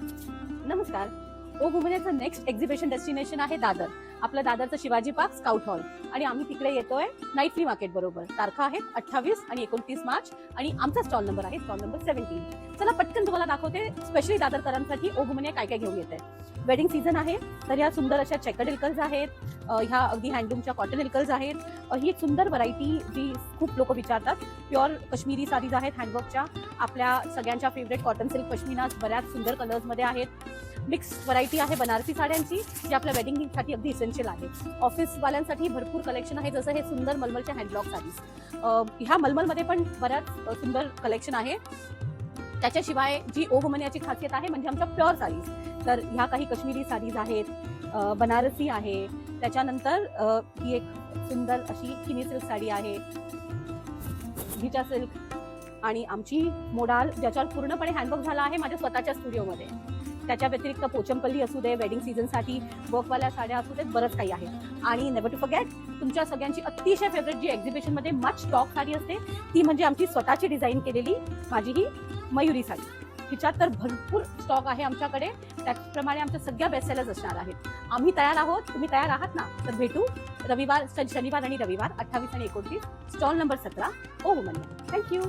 नमस्कार. ओ वुमनचं next exhibition destination आहे दादर. आपलं दादरचं शिवाजी पार्क स्काउट हॉल आणि आम्ही तिकडे येतोय नाईट फ्ली मार्केट बरोबर. तारखा आहेत 28 आणि 29 मार्च आणि आमचा स्टॉल नंबर आहे स्टॉल नंबर 17. चला पटकन तुम्हाला दाखवते स्पेशली दादरकरांसाठी ओ वुमन काय काय घेऊन येते. वेडिंग सीझन आहे तर ह्या सुंदर अशा चेकर्ड इल्कल्स आहेत, ह्या अगदी हँडलूमच्या कॉटन इल्कल्स आहेत. ही एक सुंदर व्हरायटी जी खूप लोक विचारतात. प्युअर काश्मीरी साडीज आहेत हँडवर्कच्या. आपल्या सगळ्यांच्या फेवरेट कॉटन सिल्क पश्मिनाज बऱ्याच सुंदर कलर्समध्ये आहेत. मिक्स व्हरायटी आहे बनारसी साड्यांची जी आपल्या वेडिंगसाठी अगदी इसेन्शियल आहे. ऑफिसवाल्यांसाठी भरपूर कलेक्शन आहे, जसं हे सुंदर मलमलच्या हँडब्लॉक साडीज. ह्या मलमलमध्ये पण बऱ्याच सुंदर कलेक्शन आहे. त्याच्याशिवाय जी ओ वुमन याची खासियत आहे म्हणजे आमच्या प्युअर साडीज. तर ह्या काही काश्मीरी साडीज आहेत, बनारसी आहे. त्याच्यानंतर ही एक सुंदर अशी किनी सिल्क साडी आहे, घिचा सिल्क आणि आमची मोडाल ज्याच्यावर पूर्णपणे हँडवर्क झाला आहे माझ्या स्वतःच्या स्टुडिओमध्ये. त्याच्या व्यतिरिक्त पोचमपल्ली असू दे, वेडिंग सीझनसाठी वर्कवाल्या साड्या असू देत, बरंच काही आहे. आणि नेव्हर टू फॉरगेट तुमच्या सगळ्यांची अतिशय फेवरेट जी एक्झिबिशनमध्ये मच स्टॉक साडी असते ती म्हणजे आमची स्वतःची डिझाईन केलेली माझी ही मयुरी साडी. हिच्यात तर भरपूर स्टॉक आहे आमच्याकडे. त्याचप्रमाणे आमच्या सगळ्या बेस्ट सेलर्स असणार आहेत. आम्ही तयार आहोत, तुम्ही तयार आहात ना? तर भेटू शनिवार आणि रविवार 28 आणि 29 स्टॉल नंबर 17 ओ वुमन. थँक्यू.